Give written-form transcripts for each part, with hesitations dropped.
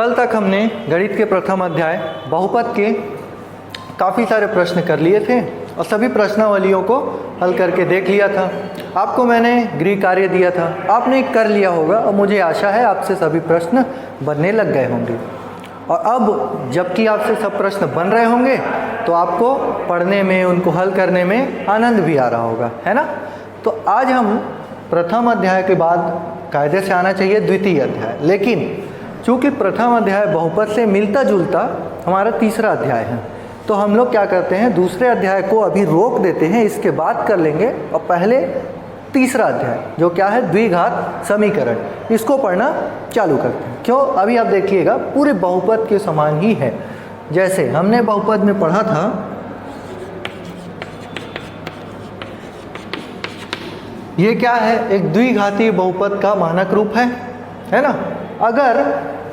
कल तक हमने गणित के प्रथम अध्याय बहुपद के काफ़ी सारे प्रश्न कर लिए थे और सभी प्रश्नावलियों को हल करके देख लिया था। आपको मैंने गृह कार्य दिया था, आपने कर लिया होगा और मुझे आशा है आपसे सभी प्रश्न बनने लग गए होंगे। और अब जबकि आपसे सब प्रश्न बन रहे होंगे तो आपको पढ़ने में, उनको हल करने में आनंद भी आ रहा होगा, है ना। तो आज हम प्रथम अध्याय के बाद कायदे से आना चाहिए द्वितीय अध्याय, लेकिन चूँकि प्रथम अध्याय बहुपद से मिलता जुलता हमारा तीसरा अध्याय है, तो हम लोग क्या करते हैं, दूसरे अध्याय को अभी रोक देते हैं, इसके बाद कर लेंगे और पहले तीसरा अध्याय जो क्या है द्विघात समीकरण, इसको पढ़ना चालू करते हैं। क्यों, अभी आप देखिएगा पूरे बहुपद के समान ही है। जैसे हमने बहुपद में पढ़ा था, ये क्या है, एक द्विघाती बहुपद का मानक रूप है ना। अगर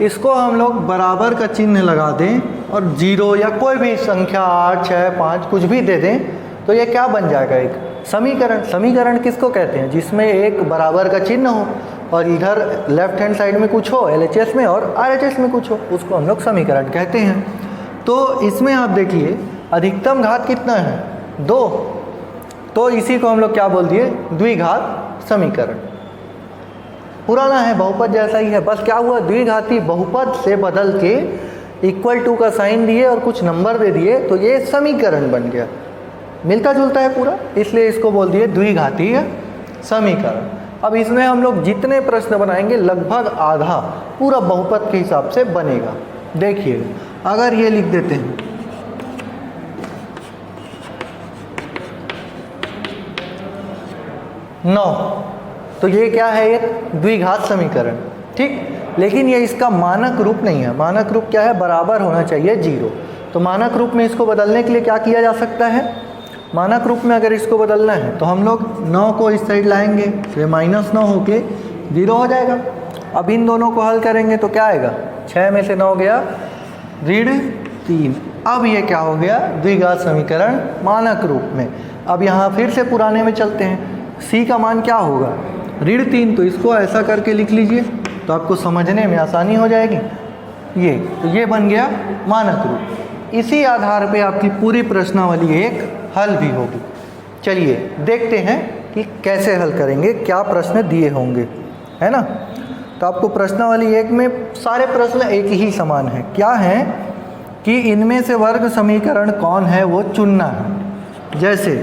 इसको हम लोग बराबर का चिन्ह लगा दें और 0 या कोई भी संख्या 8, 6, 5 कुछ भी दे दें तो ये क्या बन जाएगा, एक समीकरण। समीकरण किसको कहते हैं, जिसमें एक बराबर का चिन्ह हो और इधर लेफ्ट हैंड साइड में कुछ हो LHS में और RHS में कुछ हो, उसको हम लोग समीकरण कहते हैं। तो इसमें आप देखिए अधिकतम घात कितना है, 2, तो इसी को हम लोग क्या बोल दिए, द्विघात समीकरण। पुराना है, बहुपद जैसा ही है, बस क्या हुआ, द्विघाती बहुपद से बदल के इक्वल टू का साइन दिए और कुछ नंबर दे दिए तो ये समीकरण बन गया। मिलता जुलता है पूरा, इसलिए इसको बोल दिए द्विघातीय समीकरण। अब इसमें हम लोग जितने प्रश्न बनाएंगे लगभग आधा पूरा बहुपद के हिसाब से बनेगा। देखिए अगर ये लिख देते हैं 9, तो ये क्या है, एक द्विघात समीकरण, ठीक। लेकिन ये इसका मानक रूप नहीं है। मानक रूप क्या है, बराबर होना चाहिए 0। तो मानक रूप में इसको बदलने के लिए क्या किया जा सकता है, मानक रूप में अगर इसको बदलना है तो हम लोग 9 को इस साइड लाएंगे तो ये -9 होके 0 हो जाएगा। अब इन दोनों को हल करेंगे तो क्या आएगा, 6 में से 9 गया, -3। अब ये क्या हो गया, द्विघात समीकरण मानक रूप में। अब यहाँ फिर से पुराने में चलते हैं, C का मान क्या होगा, -3, तो इसको ऐसा करके लिख लीजिए तो आपको समझने में आसानी हो जाएगी। तो ये बन गया मानक रूप। इसी आधार पे आपकी पूरी प्रश्नावली एक हल भी होगी। चलिए देखते हैं कि कैसे हल करेंगे, क्या प्रश्न दिए होंगे, है ना। तो आपको प्रश्नावली 1 में सारे प्रश्न एक ही समान है। क्या है कि इनमें से वर्ग समीकरण कौन है वो चुनना है। जैसे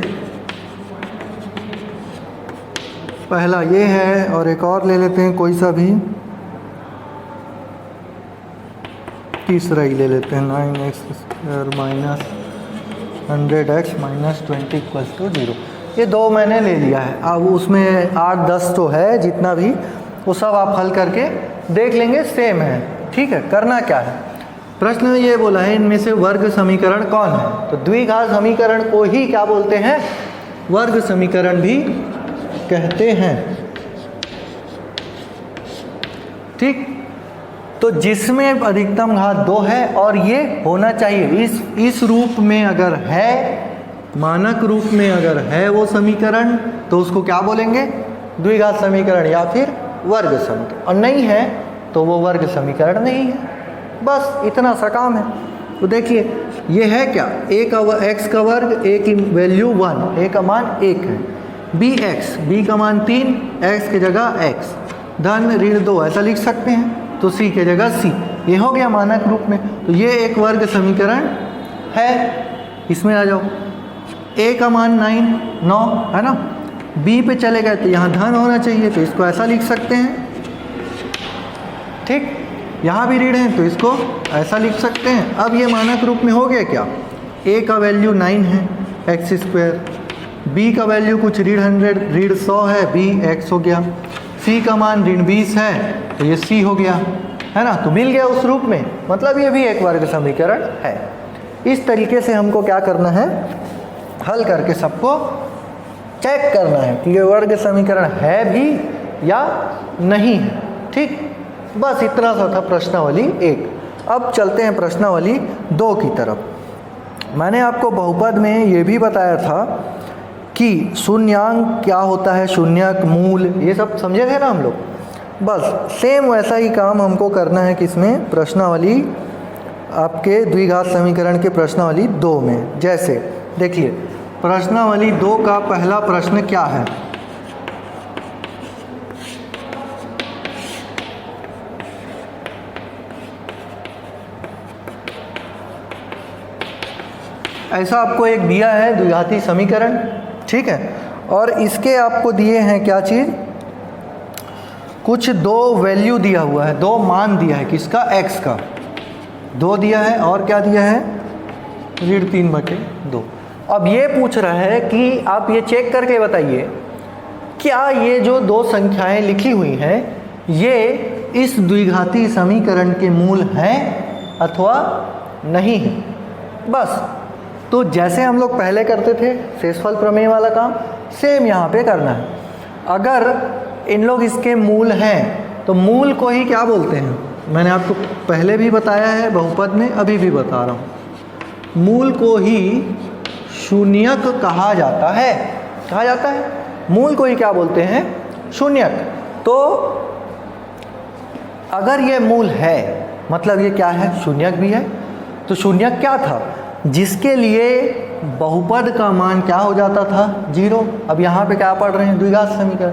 पहला ये है और एक और ले लेते हैं कोई सा भी, तीसरा ही ले लेते हैं, 9x² - 100x - 20 = 0। ये 2 मैंने ले लिया है। अब उसमें 8, 10 तो है, जितना भी वो सब आप हल करके देख लेंगे, सेम है, ठीक है। करना क्या है, प्रश्न में ये बोला है इनमें से वर्ग समीकरण कौन है, तो द्विघात समीकरण को ही क्या बोलते हैं, वर्ग समीकरण भी कहते हैं, ठीक। तो जिसमें अधिकतम घात 2 है और ये होना चाहिए इस रूप में, अगर है मानक रूप में अगर है वो समीकरण तो उसको क्या बोलेंगे, द्विघात समीकरण या फिर वर्ग समीकरण, और नहीं है तो वो वर्ग समीकरण नहीं है। बस इतना सा काम है। तो देखिए ये है क्या, x का वर्ग, a की वैल्यू 1, a का मान 1 है, b का मान 3, x की जगह x, धन ऋण 2 ऐसा लिख सकते हैं, तो c की जगह c, ये हो गया मानक रूप में। तो ये एक वर्ग समीकरण है। इसमें आ जाओ, a का मान 9 है ना, b पे चले गए तो यहाँ धन होना चाहिए तो इसको ऐसा लिख सकते हैं, ठीक। यहाँ भी ऋण है तो इसको ऐसा लिख सकते हैं। अब ये मानक रूप में हो गया क्या, a का वैल्यू 9 है, x², b का वैल्यू कुछ ऋण 100 है, b x हो गया, c का मान ऋण 20 है तो ये c हो गया, है ना। तो मिल गया उस रूप में, मतलब ये भी एक वर्ग समीकरण है। इस तरीके से हमको क्या करना है, हल करके सबको चेक करना है कि ये वर्ग समीकरण है भी या नहीं है, ठीक। बस इतना सा था प्रश्नावली 1। अब चलते हैं प्रश्नावली 2 की तरफ। मैंने आपको बहुपद में ये भी बताया था कि शून्यांक क्या होता है, शून्यक, मूल, ये सब समझे थे ना हम लोग। बस सेम वैसा ही काम हमको करना है किसमें, प्रश्नावली, आपके द्विघात समीकरण के प्रश्नावली 2 में। जैसे देखिए प्रश्नावली 2 का पहला प्रश्न क्या है, ऐसा आपको एक दिया है द्विघाती समीकरण, ठीक है, और इसके आपको दिए हैं क्या चीज़, कुछ 2 वैल्यू दिया हुआ है, 2 मान दिया है, किसका, x का 2 दिया है और क्या दिया है, √3/2। अब ये पूछ रहा है कि आप ये चेक करके बताइए क्या ये जो 2 संख्याएं लिखी हुई हैं ये इस द्विघाती समीकरण के मूल हैं अथवा नहीं है। बस तो जैसे हम लोग पहले करते थे शेषफल प्रमेय वाला काम, सेम यहाँ पे करना है। अगर इन लोग इसके मूल हैं तो मूल को ही क्या बोलते हैं, मैंने आपको पहले भी बताया है बहुपद में, अभी भी बता रहा हूँ, मूल को ही शून्यक कहा जाता है। कहा जाता है मूल को ही क्या बोलते हैं, शून्यक। तो अगर ये मूल है मतलब ये क्या है, शून्यक भी है। तो शून्यक क्या था, जिसके लिए बहुपद का मान क्या हो जाता था, 0। अब यहाँ पे क्या पढ़ रहे हैं, द्विघात समीकरण।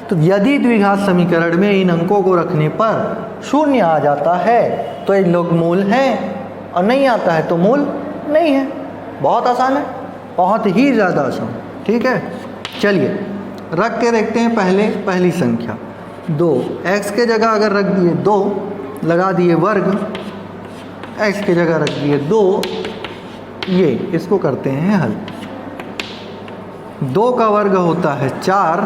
तो यदि द्विघात समीकरण में इन अंकों को रखने पर शून्य आ जाता है तो इन लोग मूल हैं, और नहीं आता है तो मूल नहीं है। बहुत आसान है, बहुत ही ज़्यादा आसान, ठीक है। चलिए रख के देखते हैं पहली संख्या 2। x के जगह अगर रख दिए 2, लगा दिए वर्ग, x के जगह रख दिए 2, ये इसको करते हैं हल। 2 का वर्ग होता है 4,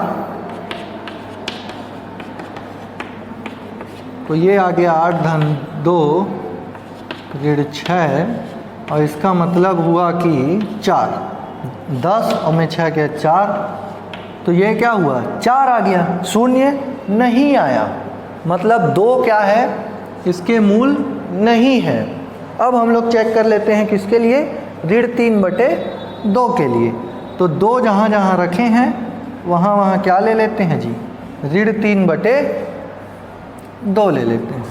तो ये आ गया 8 धन 2 ऋण 6, और इसका मतलब हुआ कि 4, 10 और में 6 के 4, तो ये क्या हुआ, 4 आ गया, शून्य नहीं आया, मतलब 2 क्या है, इसके मूल नहीं है। अब हम लोग चेक कर लेते हैं किसके लिए, √3/2 के लिए। तो 2 जहाँ जहाँ रखे हैं वहाँ वहाँ क्या ले लेते हैं जी, √3/2 ले लेते हैं।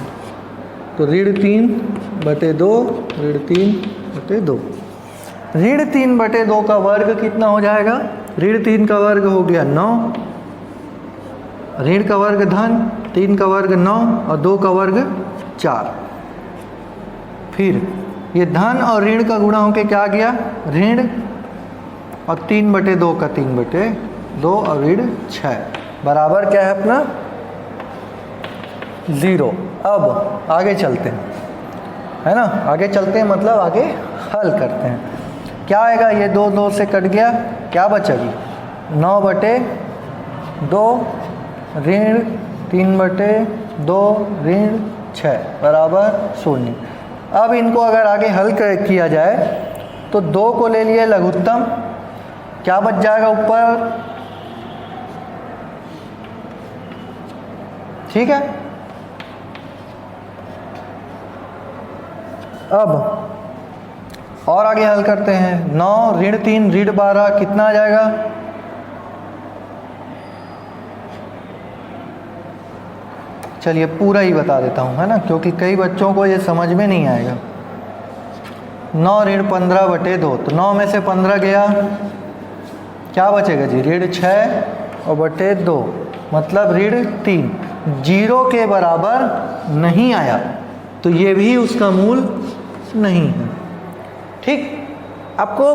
तो √3/2, √3/2, √3/2 का वर्ग कितना हो जाएगा, ऋण 3 का वर्ग हो गया 9, ऋण का वर्ग धन, 3 का वर्ग 9 और 2 का वर्ग 4। फिर ये धन और ऋण का गुणा होके क्या गया, ऋण, और 3/2 का 3/2 और ऋण 6 बराबर क्या है अपना 0। अब आगे चलते हैं, है ना, आगे चलते हैं मतलब आगे हल करते हैं। क्या आएगा, ये 2 से कट गया, क्या बचेगी, 9/2 ऋण 3/2 ऋण 6 बराबर 0। अब इनको अगर आगे हल किया जाए तो 2 को ले लिए लघुत्तम, क्या बच जाएगा ऊपर, ठीक है। अब और आगे हल करते हैं, 9 ऋण 3 ऋण 12 कितना आ जाएगा, चलिए पूरा ही बता देता हूँ, है ना, क्योंकि कई बच्चों को ये समझ में नहीं आएगा। 9 ऋण 15/2, तो 9 में से 15 गया, क्या बचेगा जी, ऋण 6 और बटे 2, मतलब ऋण 3, 0 के बराबर नहीं आया, तो ये भी उसका मूल नहीं है। ठीक, आपको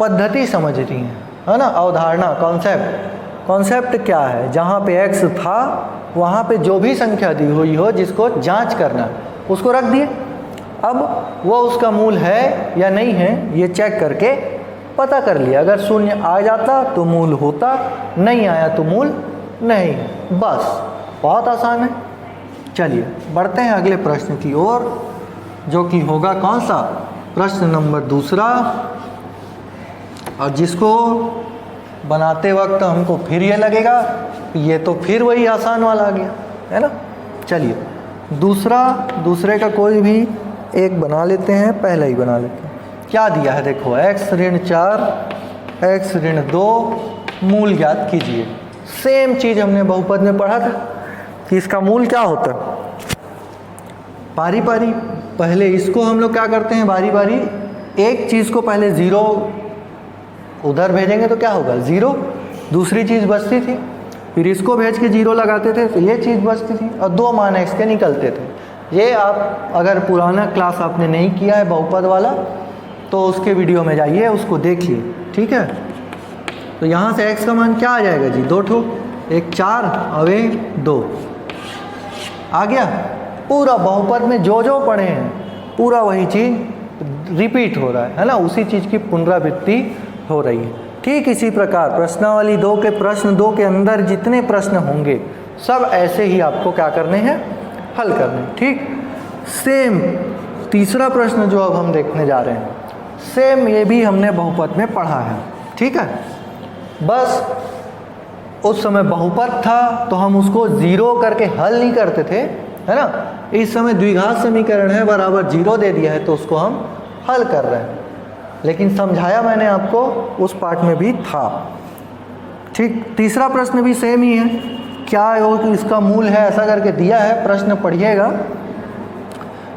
पद्धति समझनी है ना, अवधारणा, कॉन्सेप्ट क्या है, जहाँ पे x था वहाँ पे जो भी संख्या दी हुई हो जिसको जांच करना उसको रख दिए। अब वो उसका मूल है या नहीं है ये चेक करके पता कर लिया, अगर शून्य आ जाता तो मूल होता, नहीं आया तो मूल नहीं, बस बहुत आसान है। चलिए बढ़ते हैं अगले प्रश्न की ओर, जो कि होगा कौन सा, प्रश्न नंबर 2, और जिसको बनाते वक्त हमको फिर ये लगेगा ये तो फिर वही आसान वाला आ गया, है ना। चलिए दूसरे का कोई भी एक बना लेते हैं, पहले ही बना लेते हैं। क्या दिया है देखो, x ऋण 4 x ऋण 2 मूल ज्ञात कीजिए। सेम चीज़ हमने बहुपद में पढ़ा था, कि इसका मूल क्या होता है। बारी बारी पहले इसको हम लोग क्या करते हैं, बारी बारी एक चीज़ को पहले ज़ीरो उधर भेजेंगे तो क्या होगा, ज़ीरो, दूसरी चीज़ बचती थी, फिर इसको भेज के जीरो लगाते थे तो ये चीज़ बचती थी और दो मान एक्स के निकलते थे। ये आप अगर पुराना क्लास आपने नहीं किया है बहुपद वाला तो उसके वीडियो में जाइए, उसको देखिए, ठीक है। तो यहाँ से x का मान क्या आ जाएगा जी, 2 ठो, एक 4 और एक 2 आ गया। पूरा बहुपद में जो जो पढ़े हैं पूरा वही चीज़ रिपीट हो रहा है ना, उसी चीज़ की पुनरावृत्ति हो रही है। ठीक इसी प्रकार प्रश्नावली 2 के प्रश्न 2 के अंदर जितने प्रश्न होंगे सब ऐसे ही आपको क्या करने हैं, हल करने। ठीक सेम तीसरा प्रश्न जो अब हम देखने जा रहे हैं, सेम ये भी हमने बहुपद में पढ़ा है, ठीक है। बस उस समय बहुपद था तो हम उसको ज़ीरो करके हल नहीं करते थे, है ना। इस समय द्विघात समीकरण है, बराबर 0 दे दिया है तो उसको हम हल कर रहे हैं। लेकिन समझाया मैंने आपको उस पार्ट में भी था, ठीक। तीसरा प्रश्न भी सेम ही है, क्या हो कि इसका मूल है, ऐसा करके दिया है। प्रश्न पढ़िएगा,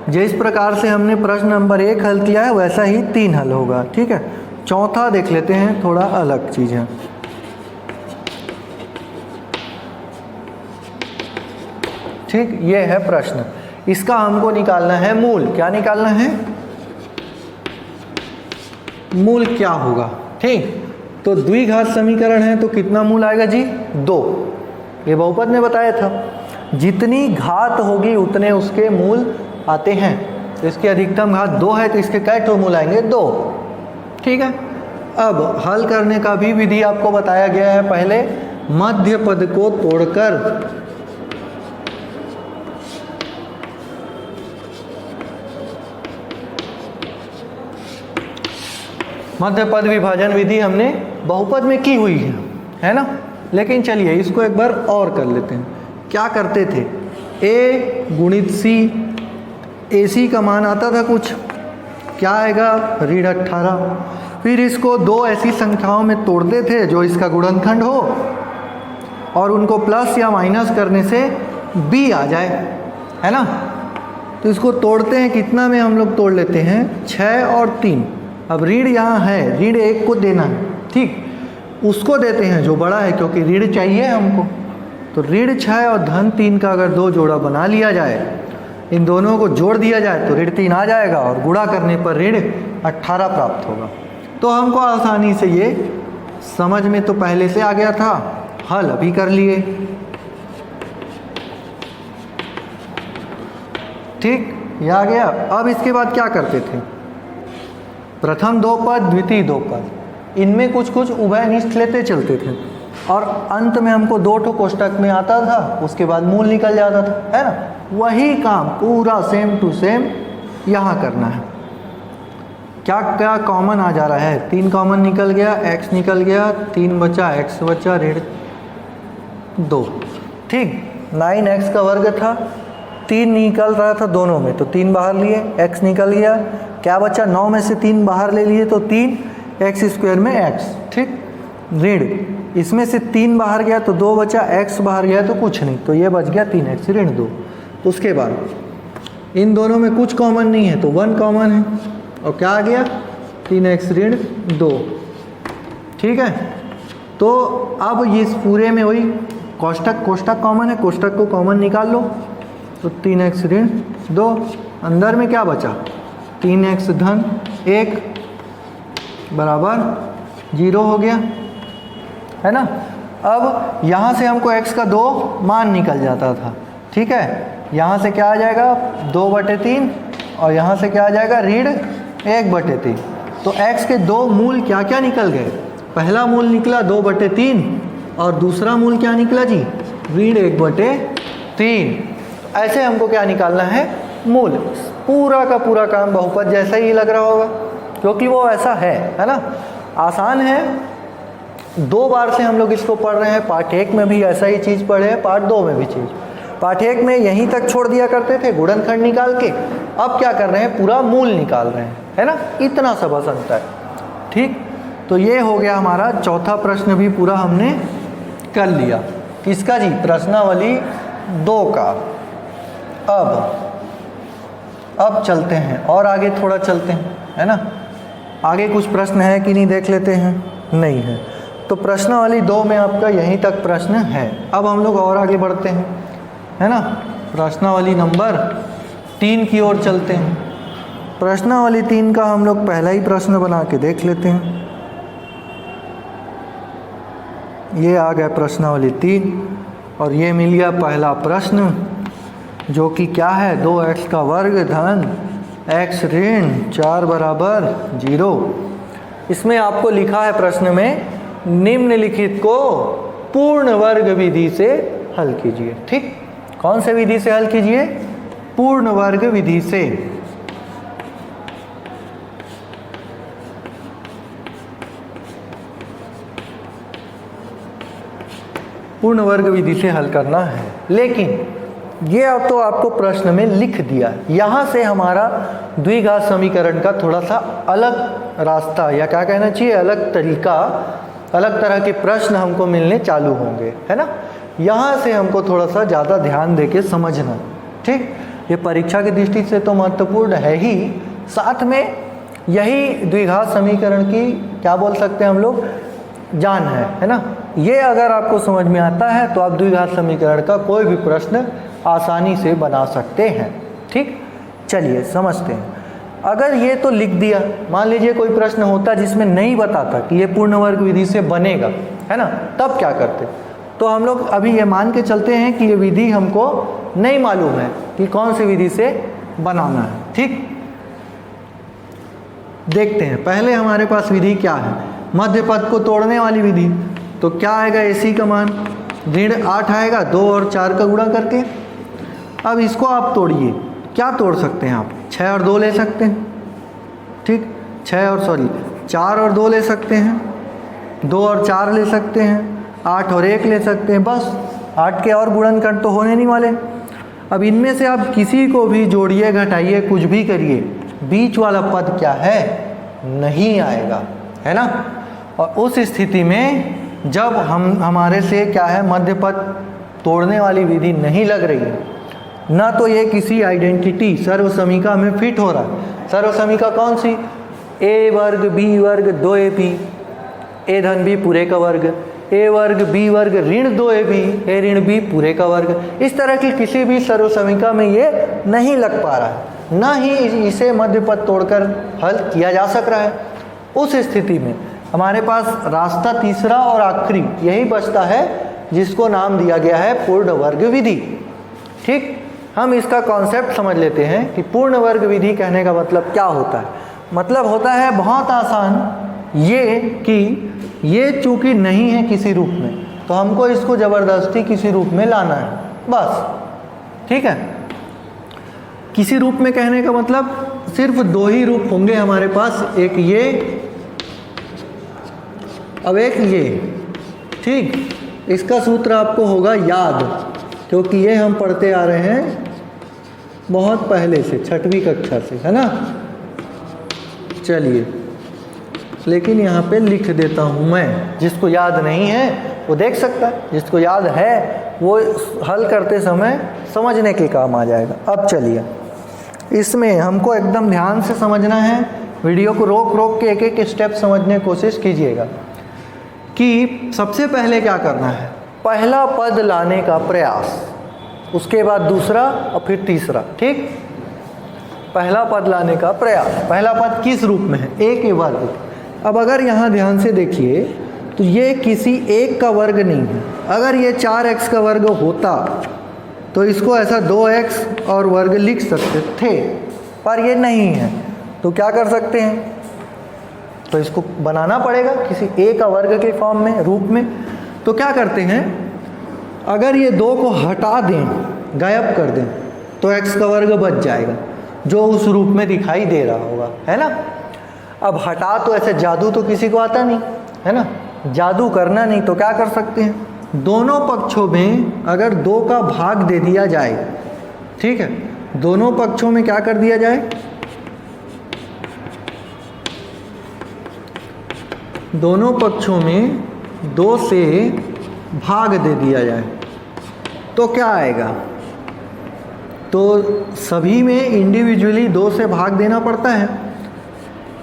जिस प्रकार से हमने प्रश्न नंबर 1 हल किया है वैसा ही 3 हल होगा, ठीक है। चौथा देख लेते हैं, थोड़ा अलग चीज़ है। ठीक, ये है प्रश्न, इसका हमको निकालना है मूल। क्या निकालना है, मूल क्या होगा, ठीक। तो द्विघात समीकरण है तो कितना मूल आएगा जी, 2। ये बहुपद में बताया था, जितनी घात होगी उतने उसके मूल आते हैं। तो इसकी अधिकतम घात 2 है तो इसके कै मूल आएंगे, 2, ठीक है। अब हल करने का भी विधि आपको बताया गया है। पहले मध्य पद को तोड़कर मध्य पद विभाजन विधि हमने बहुपद में की हुई है ना। लेकिन चलिए इसको एक बार और कर लेते हैं। क्या करते थे, a गुणित c, ac का मान आता था कुछ, क्या आएगा, ऋण 18। फिर इसको 2 ऐसी संख्याओं में तोड़ते थे जो इसका गुणनखंड हो और उनको प्लस या माइनस करने से b आ जाए, है ना। तो इसको तोड़ते हैं, कितना में हम लोग तोड़ लेते हैं, 6 और 3। अब ऋण यहाँ है, ऋण 1 को देना है, ठीक, उसको देते हैं जो बड़ा है क्योंकि ऋण चाहिए हमको। तो ऋण 6 और धन 3 का अगर 2 जोड़ा बना लिया जाए, इन दोनों को जोड़ दिया जाए तो ऋण 3 आ जाएगा और गुणा करने पर ऋण 18 प्राप्त होगा। तो हमको आसानी से ये समझ में तो पहले से आ गया था, हल अभी कर लिए, ठीक, ये आ गया। अब इसके बाद क्या करते थे, प्रथम 2 पद द्वितीय 2 पद, इनमें कुछ कुछ उभयनिष्ठ लेते चलते थे और अंत में हमको 2 ठो कोष्टक में आता था, उसके बाद मूल निकल जाता था, है ना। वही काम पूरा सेम टू सेम यहाँ करना है। क्या क्या कॉमन आ जा रहा है, 3 कॉमन निकल गया, x निकल गया, 3 बचा, x बचा, ऋण 2, ठीक। 9x का वर्ग था, 3 निकल रहा था दोनों में तो 3 बाहर लिए, x निकल गया, क्या बचा, 9 में से 3 बाहर ले लिए तो 3, x स्क्वायर में x, ठीक। ऋण इसमें से 3 बाहर गया तो 2 बचा, x बाहर गया तो कुछ नहीं, तो ये बच गया 3x ऋण 2। उसके बाद इन दोनों में कुछ कॉमन नहीं है तो 1 कॉमन है और क्या आ गया, 3x ऋण 2, ठीक है। तो अब इस पूरे में वही कोष्टक कॉमन है, कोष्टक को कॉमन निकाल लो तो 3x ऋण 2, अंदर में क्या बचा, 3x धन 1 बराबर 0 हो गया, है ना। अब यहाँ से हमको x का 2 मान निकल जाता था, ठीक है। यहाँ से क्या आ जाएगा, 2/3 और यहाँ से क्या आ जाएगा, ऋण 1/3। तो x के 2 मूल क्या क्या निकल गए, पहला मूल निकला 2/3 और दूसरा मूल क्या निकला जी, ऋण 1/3। ऐसे हमको क्या निकालना है, मूल। पूरा का पूरा काम बहुपद जैसा ही लग रहा होगा क्योंकि वो ऐसा है ना, आसान है। 2 बार से हम लोग इसको पढ़ रहे हैं, पार्ट 1 में भी ऐसा ही चीज़ पढ़े हैं, पार्ट 2 में भी चीज़। पार्ट 1 में यहीं तक छोड़ दिया करते थे गुणनखंड निकाल के, अब क्या कर रहे हैं, पूरा मूल निकाल रहे हैं, है ना। इतना सा बस अंतर है, ठीक। तो ये हो गया हमारा चौथा प्रश्न भी पूरा हमने कर लिया। किसका जी, प्रश्नावली 2 का। अब चलते हैं और आगे थोड़ा चलते हैं, है ना। आगे कुछ प्रश्न है कि नहीं देख लेते हैं, नहीं है। तो प्रश्नावली 2 में आपका यहीं तक प्रश्न है। अब हम लोग और आगे बढ़ते हैं, है ना। प्रश्नावली नंबर 3 की ओर चलते हैं। प्रश्नावली 3 का हम लोग पहला ही प्रश्न बना के देख लेते हैं। ये आ गया प्रश्नावली 3 और ये मिल गया पहला प्रश्न, जो कि क्या है, 2x का वर्ग धन x ऋण 4 बराबर 0। इसमें आपको लिखा है प्रश्न में, निम्नलिखित को पूर्ण वर्ग विधि से हल कीजिए। ठीक, कौन से विधि से हल कीजिए? पूर्ण वर्ग विधि से। पूर्ण वर्ग विधि से हल करना है। लेकिन ये तो आपको प्रश्न में लिख दिया। यहाँ से हमारा द्विघात समीकरण का थोड़ा सा अलग रास्ता, या क्या कहना चाहिए, अलग तरीका, अलग तरह के प्रश्न हमको मिलने चालू होंगे, है ना। यहाँ से हमको थोड़ा सा ज़्यादा ध्यान देके समझना। ठीक, ये परीक्षा की दृष्टि से तो महत्वपूर्ण है ही, साथ में यही द्विघात समीकरण की क्या बोल सकते हैं हम लोग, जान है ना। ये अगर आपको समझ में आता है तो आप द्विघात समीकरण का कोई भी प्रश्न आसानी से बना सकते हैं। ठीक, चलिए समझते हैं। अगर ये तो लिख दिया, मान लीजिए कोई प्रश्न होता जिसमें नहीं बताता कि ये पूर्ण वर्ग विधि से बनेगा, है ना, तब क्या करते? तो हम लोग अभी ये मान के चलते हैं कि ये विधि हमको नहीं मालूम है कि कौन सी विधि से बनाना है। ठीक, देखते हैं। पहले हमारे पास विधि क्या है, मध्य पद को तोड़ने वाली विधि। तो क्या आएगा, AC का मान ऋण 8 आएगा 2 और 4 का गुणा करके। अब इसको आप तोड़िए, क्या तोड़ सकते हैं आप, 6 और 2 ले सकते हैं। ठीक, 4 और 2 ले सकते हैं, 2 और 4 ले सकते हैं, 8 और 1 ले सकते हैं। बस 8 के और गुणनखंड तो होने नहीं वाले। अब इनमें से आप किसी को भी जोड़िए, घटाइए, कुछ भी करिए, बीच वाला पद क्या है, नहीं आएगा, है ना। और उस स्थिति में जब हमारे से क्या है, मध्य पद तोड़ने वाली विधि नहीं लग रही है, ना तो ये किसी आइडेंटिटी सर्वसमीका में फिट हो रहा है। सर्वसमीका कौन सी, a वर्ग b वर्ग 2ab, a धन b पूरे का वर्ग, a वर्ग b वर्ग ऋण 2ab, a ऋण b पूरे का वर्ग। इस तरह की किसी भी सर्वसमीका में ये नहीं लग पा रहा है, ना ही इसे मध्य पद तोड़कर हल किया जा सक रहा है। उस स्थिति में हमारे पास रास्ता तीसरा और आखिरी यही बचता है, जिसको नाम दिया गया है पूर्ण वर्ग विधि। ठीक, हम इसका कॉन्सेप्ट समझ लेते हैं कि पूर्ण वर्ग विधि कहने का मतलब क्या होता है। मतलब होता है बहुत आसान, ये कि ये चूंकि नहीं है किसी रूप में, तो हमको इसको ज़बरदस्ती किसी रूप में लाना है, बस। ठीक है, किसी रूप में कहने का मतलब सिर्फ 2 ही रूप होंगे हमारे पास, एक ये, अब एक ये। ठीक, इसका सूत्र आपको होगा याद, क्योंकि ये हम पढ़ते आ रहे हैं बहुत पहले से, 6वीं कक्षा से, है ना। चलिए, लेकिन यहाँ पे लिख देता हूँ मैं, जिसको याद नहीं है वो देख सकता है, जिसको याद है वो हल करते समय समझने के काम आ जाएगा। अब चलिए, इसमें हमको एकदम ध्यान से समझना है, वीडियो को रोक रोक के एक एक स्टेप समझने की कोशिश कीजिएगा कि सबसे पहले क्या करना है, पहला पद लाने का प्रयास, उसके बाद दूसरा और फिर तीसरा। ठीक, पहला पद लाने का प्रयास। पहला पद किस रूप में है, a के वर्ग। अब अगर यहाँ ध्यान से देखिए तो ये किसी एक का वर्ग नहीं है। अगर ये 4x का वर्ग होता तो इसको ऐसा 2x और वर्ग लिख सकते थे, पर ये नहीं है, तो क्या कर सकते हैं, तो इसको बनाना पड़ेगा किसी a का वर्ग के फॉर्म में, रूप में। तो क्या करते हैं, अगर ये 2 को हटा दें, गायब कर दें, तो x का वर्ग बच जाएगा, जो उस रूप में दिखाई दे रहा होगा, है ना। अब हटा तो ऐसे जादू तो किसी को आता नहीं, है ना, जादू करना नहीं, तो क्या कर सकते हैं, दोनों पक्षों में अगर 2 का भाग दे दिया जाए, ठीक है, दोनों पक्षों में क्या कर दिया जाए, दोनों पक्षों में 2 से भाग दे दिया जाए। तो क्या आएगा, तो सभी में इंडिविजुअली 2 से भाग देना पड़ता है।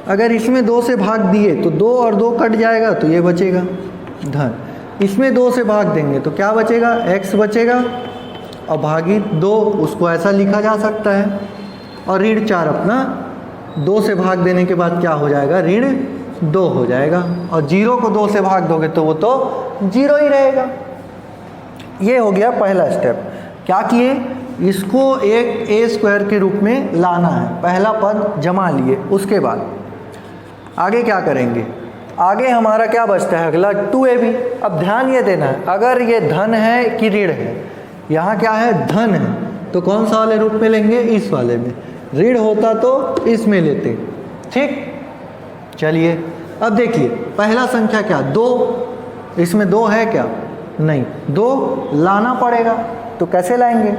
अगर इसमें 2 से भाग दिए तो 2 और 2 कट जाएगा, तो ये बचेगा धन। इसमें 2 से भाग देंगे तो क्या बचेगा, x बचेगा, और भागित 2 उसको ऐसा लिखा जा सकता है, और ऋण 4 अपना 2 से भाग देने के बाद क्या हो जाएगा, ऋण 2 हो जाएगा, और 0 को 2 से भाग दोगे तो वो तो 0 ही रहेगा। ये हो गया पहला स्टेप। क्या किए, इसको एक ए स्क्वायर के रूप में लाना है, पहला पद जमा लिए। उसके बाद आगे क्या करेंगे, आगे हमारा क्या बचता है अगला 2ab। अब ध्यान ये देना है, अगर ये धन है कि ऋण है, यहाँ क्या है धन है, तो कौन सा वाले रूप में लेंगे, इस वाले में। ऋण होता तो इसमें लेते, ठीक। चलिए अब देखिए पहला संख्या क्या, 2, इसमें 2 है क्या, नहीं, 2 लाना पड़ेगा। तो कैसे लाएंगे,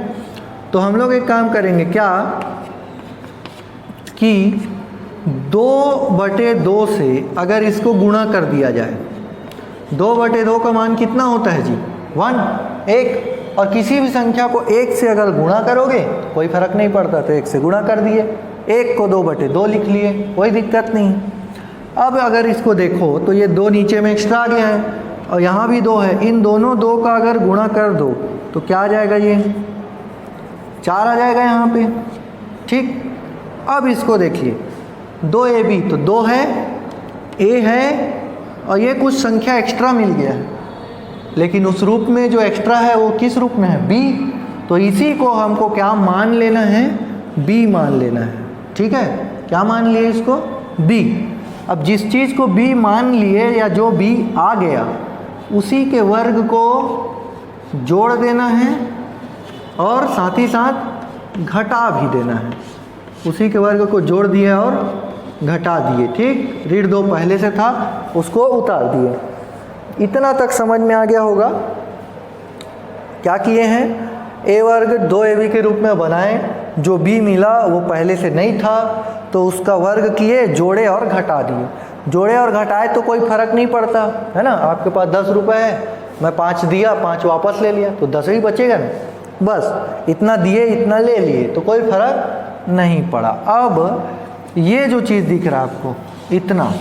तो हम लोग एक काम करेंगे क्या कि 2/2 से अगर इसको गुणा कर दिया जाए, 2/2 का मान कितना होता है जी, 1। और किसी भी संख्या को 1 से अगर गुणा करोगे कोई फर्क नहीं पड़ता, तो 1 से गुणा कर दिए, 1 को 2/2 लिख लिए, कोई दिक्कत नहीं। अब अगर इसको देखो तो ये 2 नीचे में एक्स्ट्रा आ गया है, और यहाँ भी 2 है, इन दोनों 2 का अगर गुणा कर दो तो क्या आ जाएगा, ये 4 आ जाएगा यहाँ पे, ठीक। अब इसको देखिए 2ab, तो 2 है, a है, और ये कुछ संख्या एक्स्ट्रा मिल गया है, लेकिन उस रूप में जो एक्स्ट्रा है वो किस रूप में है, b। तो इसी को हमको क्या मान लेना है, b मान लेना है, ठीक है। क्या मान लिए इसको, b। अब जिस चीज़ को b मान लिए या जो b आ गया उसी के वर्ग को जोड़ देना है, और साथ ही साथ घटा भी देना है। उसी के वर्ग को जोड़ दिया और घटा दिए, ठीक। ऋण 2 पहले से था, उसको उतार दिए। इतना तक समझ में आ गया होगा। क्या किए हैं, a वर्ग 2ab के रूप में बनाए, जो b मिला वो पहले से नहीं था तो उसका वर्ग किए, जोड़े और घटा दिए। जोड़े और घटाए तो कोई फर्क नहीं पड़ता है ना, आपके पास 10 रुपये है, मैं 5 दिया, 5 वापस ले लिया, तो 10 ही बचेगा ना, बस इतना दिए इतना ले लिए, तो कोई फर्क नहीं पड़ा। अब ये जो चीज़ दिख रहा है आपको इतना,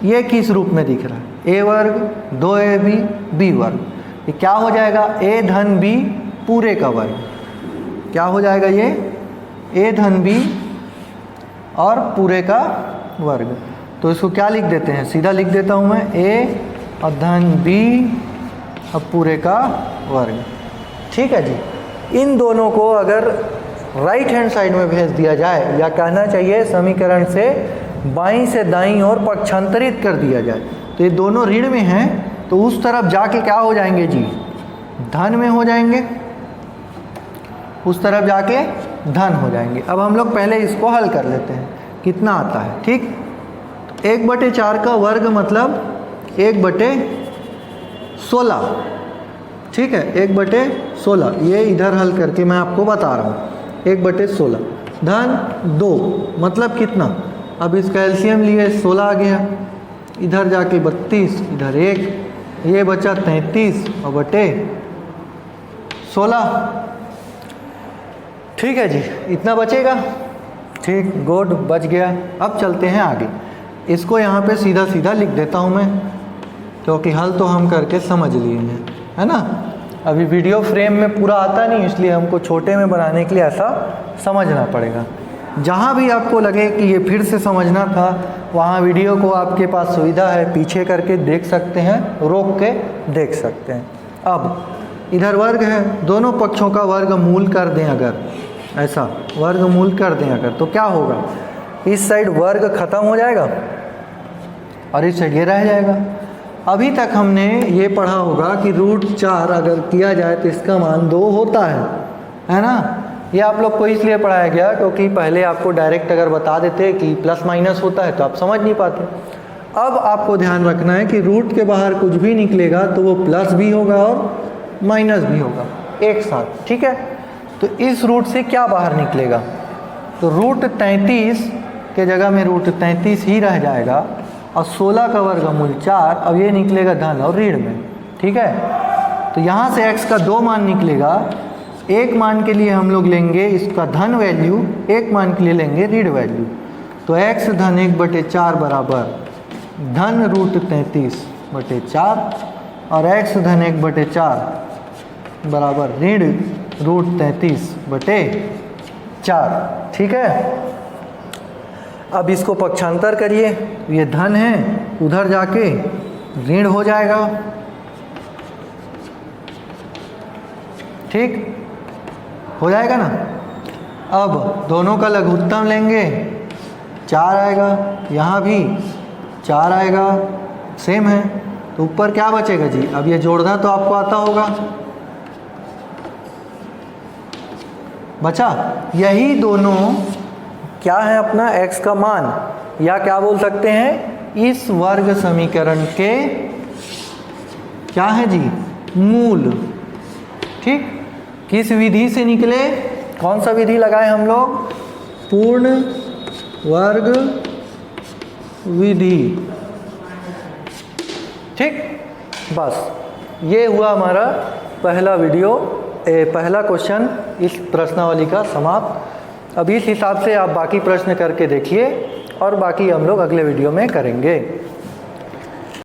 ये किस रूप में दिख रहा है, a वर्ग 2ab b वर्ग, ये क्या हो जाएगा, a धन b पूरे का वर्ग। क्या हो जाएगा ये, a धन b और पूरे का वर्ग। तो इसको क्या लिख देते हैं, सीधा लिख देता हूँ मैं, a और धन b और पूरे का वर्ग, ठीक है जी। इन दोनों को अगर राइट हैंड साइड में भेज दिया जाए, या कहना चाहिए समीकरण से बाईं से दाईं ओर पक्षांतरित कर दिया जाए, तो ये दोनों ऋण में हैं, तो उस तरफ जाके क्या हो जाएंगे जी, धन में हो जाएंगे, उस तरफ जाके धन हो जाएंगे। अब हम लोग पहले इसको हल कर लेते हैं, कितना आता है, ठीक। 1/4 का वर्ग मतलब 1/16, ठीक है, 1/16। ये इधर हल करके मैं आपको बता रहा हूँ, 1/16 धन 2 मतलब कितना, अब इसका एलसीएम लिए 16 आ गया, इधर जाके 32, इधर 1, ये बचा 33 और बटे 16, ठीक है जी, इतना बचेगा, ठीक, गुड, बच गया। अब चलते हैं आगे, इसको यहाँ पे सीधा सीधा लिख देता हूँ मैं, क्योंकि हल तो हम करके समझ लिए हैं, है ना। अभी वीडियो फ्रेम में पूरा आता नहीं, इसलिए हमको छोटे में बनाने के लिए ऐसा समझना पड़ेगा। जहाँ भी आपको लगे कि ये फिर से समझना था, वहाँ वीडियो को आपके पास सुविधा है, पीछे करके देख सकते हैं, रोक के देख सकते हैं। अब इधर वर्ग है, दोनों पक्षों का वर्गमूल कर दें अगर, ऐसा वर्गमूल कर दें अगर, तो क्या होगा, इस साइड वर्ग खत्म हो जाएगा और इस साइड ये रह जाएगा। अभी तक हमने ये पढ़ा होगा कि √4 अगर किया जाए तो इसका मान 2 होता है ना। ये आप लोग को इसलिए पढ़ाया गया क्योंकि पहले आपको डायरेक्ट अगर बता देते कि प्लस माइनस होता है तो आप समझ नहीं पाते। अब आपको ध्यान रखना है कि रूट के बाहर कुछ भी निकलेगा तो वो प्लस भी होगा और माइनस भी होगा एक साथ, ठीक है। तो इस रूट से क्या बाहर निकलेगा, तो √33 के जगह में √33 ही रह जाएगा और 16 का वर्गमूल 4, अब ये निकलेगा धन और ऋण में, ठीक है। तो यहाँ से x का 2 मान निकलेगा। एक मान के लिए हम लोग लेंगे इसका धन वैल्यू, एक मान के लिए लेंगे ऋण वैल्यू। तो x धन 1/4 बराबर धन √33/4 और x धन 1/4 बराबर ऋण √33/4। ठीक है, अब इसको पक्षांतर करिए, ये धन है उधर जाके ऋण हो जाएगा। ठीक हो जाएगा ना। अब दोनों का लघुत्तम लेंगे, 4 आएगा, यहाँ भी 4 आएगा, सेम है। तो ऊपर क्या बचेगा जी? अब ये जोड़ना तो आपको आता होगा। बचा यही दोनों क्या है अपना x का मान, या क्या बोल सकते हैं इस वर्ग समीकरण के क्या है जी? मूल। ठीक, किस विधि से निकले? कौन सा विधि लगाए हम लोग? पूर्ण वर्ग विधि। ठीक, बस ये हुआ हमारा पहला वीडियो, पहला क्वेश्चन इस प्रश्नावली का समाप्त। अब इस हिसाब से आप बाकी प्रश्न करके देखिए और बाकी हम लोग अगले वीडियो में करेंगे।